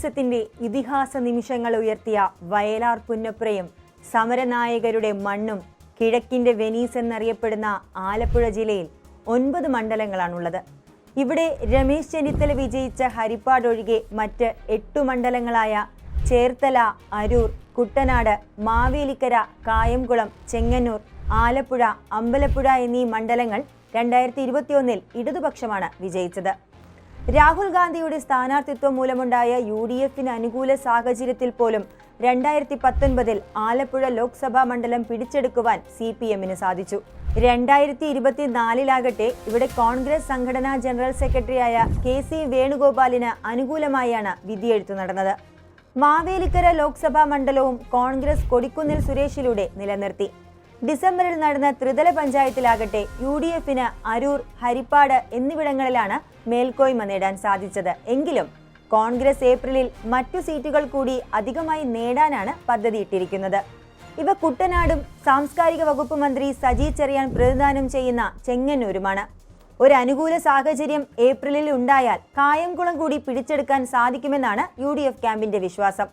ഫാസിസത്തിന്റെ ഇതിഹാസ നിമിഷങ്ങൾ ഉയർത്തിയ വയലാർ പുന്നപ്രയും സമരനായകരുടെ മണ്ണും കിഴക്കിന്റെ വെനീസ് എന്നറിയപ്പെടുന്ന ആലപ്പുഴ ജില്ലയിൽ 9 മണ്ഡലങ്ങളാണുള്ളത്. ഇവിടെ രമേശ് ചെന്നിത്തല വിജയിച്ച ഹരിപ്പാട് ഒഴികെ മറ്റ് 8 മണ്ഡലങ്ങളായ ചേർത്തല, അരൂർ, കുട്ടനാട്, മാവേലിക്കര, കായംകുളം, ചെങ്ങന്നൂർ, ആലപ്പുഴ, അമ്പലപ്പുഴ എന്നീ മണ്ഡലങ്ങൾ 2021 ഇടതുപക്ഷമാണ് വിജയിച്ചത്. രാഹുൽ ഗാന്ധിയുടെ സ്ഥാനാർത്ഥിത്വം മൂലമുണ്ടായ UDFന് അനുകൂല സാഹചര്യത്തിൽ പോലും 2019 ആലപ്പുഴ ലോക്സഭാ മണ്ഡലം പിടിച്ചെടുക്കുവാൻ CPMന് സാധിച്ചു. 2024 ഇവിടെ കോൺഗ്രസ് സംഘടനാ ജനറൽ സെക്രട്ടറിയായ KC വേണുഗോപാലിന് അനുകൂലമായാണ് വിധിയെഴുത്തു നടന്നത്. മാവേലിക്കര ലോക്സഭാ മണ്ഡലവും കോൺഗ്രസ് കൊടിക്കുന്നിൽ സുരേഷിലൂടെ നിലനിർത്തി. ഡിസംബറിൽ നടന്ന ത്രിതല പഞ്ചായത്തിലാകട്ടെ UDFന് അരൂർ, ഹരിപ്പാട് എന്നിവിടങ്ങളിലാണ് മേൽക്കോയ്മ നേടാൻ സാധിച്ചത്. എങ്കിലും കോൺഗ്രസ് ഏപ്രിലിൽ മറ്റു സീറ്റുകൾ കൂടി അധികമായി നേടാനാണ് പദ്ധതിയിട്ടിരിക്കുന്നത്. ഇവ കുട്ടനാടും സാംസ്കാരിക വകുപ്പ് മന്ത്രി സജി ചെറിയാൻ പ്രതിദാനം ചെയ്യുന്ന ചെങ്ങന്നൂരുമാണ്. ഒരു അനുകൂല സാഹചര്യം ഏപ്രിലിൽ ഉണ്ടായാൽ കായംകുളം കൂടി പിടിച്ചെടുക്കാൻ സാധിക്കുമെന്നാണ് UDF ക്യാമ്പിന്റെ വിശ്വാസം.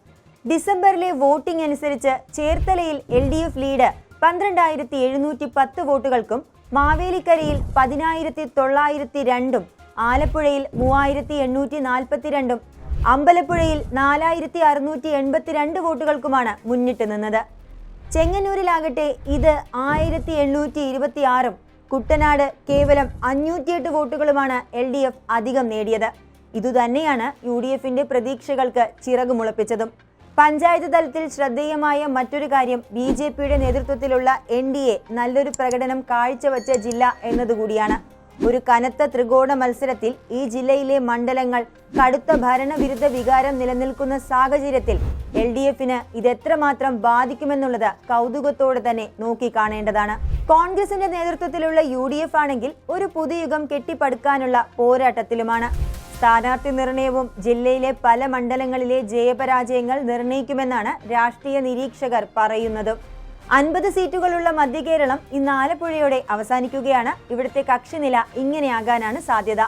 ഡിസംബറിലെ വോട്ടിംഗ് അനുസരിച്ച് ചേർത്തലയിൽ LDF ലീഡ് 12,710 വോട്ടുകൾക്കും, മാവേലിക്കരയിൽ 10,902, ആലപ്പുഴയിൽ 3,842, അമ്പലപ്പുഴയിൽ 4,682 വോട്ടുകൾക്കുമാണ് മുന്നിട്ട് നിന്നത്. ചെങ്ങന്നൂരിലാകട്ടെ ഇത് 1,826, കുട്ടനാട് കേവലം 508 വോട്ടുകളുമാണ് LDF അധികം നേടിയത്. ഇതുതന്നെയാണ് UDFന്റെ പ്രതീക്ഷകൾക്ക് ചിറകുമുളപ്പിച്ചതും. പഞ്ചായത്ത് തലത്തിൽ ശ്രദ്ധേയമായ മറ്റൊരു കാര്യം BJPയുടെ നേതൃത്വത്തിലുള്ള NDA നല്ലൊരു പ്രകടനം കാഴ്ചവെച്ച ജില്ല എന്നതുകൂടിയാണ്. ഒരു കനത്ത ത്രികോണ മത്സരത്തിൽ ഈ ജില്ലയിലെ മണ്ഡലങ്ങൾ കടുത്ത ഭരണവിരുദ്ധ വികാരം നിലനിൽക്കുന്ന സാഹചര്യത്തിൽ LDFന് ഇതെത്രമാത്രം ബാധിക്കുമെന്നുള്ളത് കൗതുകത്തോടെ തന്നെ നോക്കിക്കാണേണ്ടതാണ്. കോൺഗ്രസിന്റെ നേതൃത്വത്തിലുള്ള UDF ആണെങ്കിൽ ഒരു പുതുയുഗം കെട്ടിപ്പടുക്കാനുള്ള പോരാട്ടത്തിലുമാണ്. സ്ഥാനാർത്ഥി നിർണയവും ജില്ലയിലെ പല മണ്ഡലങ്ങളിലെ ജയപരാജയങ്ങൾ നിർണയിക്കുമെന്നാണ് രാഷ്ട്രീയ നിരീക്ഷകർ പറയുന്നത്. 50 സീറ്റുകളുള്ള മധ്യകേരളം ഇന്ന് ആലപ്പുഴയോടെ അവസാനിക്കുകയാണ്. ഇവിടുത്തെ കക്ഷിനില ഇങ്ങനെയാകാനാണ് സാധ്യത.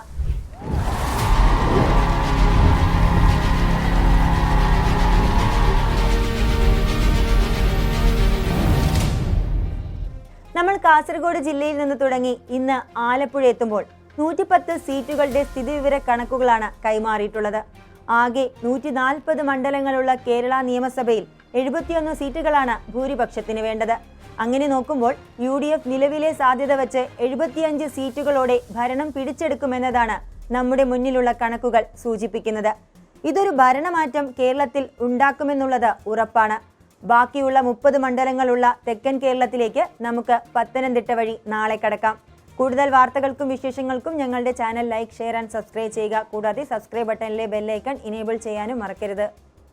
നമ്മൾ കാസർഗോഡ് ജില്ലയിൽ നിന്ന് തുടങ്ങി ഇന്ന് ആലപ്പുഴ എത്തുമ്പോൾ 110 സീറ്റുകളുടെ സ്ഥിതിവിവര കണക്കുകളാണ് കൈമാറിയിട്ടുള്ളത്. ആകെ 140 മണ്ഡലങ്ങളുള്ള കേരള നിയമസഭയിൽ 71 സീറ്റുകളാണ് ഭൂരിപക്ഷത്തിന് വേണ്ടത്. അങ്ങനെ നോക്കുമ്പോൾ UDF നിലവിലെ സാധ്യത വെച്ച് 75 സീറ്റുകളോടെ ഭരണം പിടിച്ചെടുക്കുമെന്നതാണ് നമ്മുടെ മുന്നിലുള്ള കണക്കുകൾ സൂചിപ്പിക്കുന്നത്. ഇതൊരു ഭരണമാറ്റം കേരളത്തിൽ ഉണ്ടാക്കുമെന്നുള്ളത് ഉറപ്പാണ്. ബാക്കിയുള്ള 30 മണ്ഡലങ്ങളുള്ള തെക്കൻ കേരളത്തിലേക്ക് നമുക്ക് പത്തനംതിട്ട വഴി നാളെ കടക്കാം. കൂടുതൽ വാർത്തകൾക്കും വിശേഷങ്ങൾക്കും ഞങ്ങളുടെ channel like, share and subscribe ചെയ്യുക. കൂടാതെ സബ്സ്ക്രൈബ് ബട്ടണിലെ ബെല്ലൈക്കൺ ഇനേബിൾ ചെയ്യാനും മറക്കരുത്.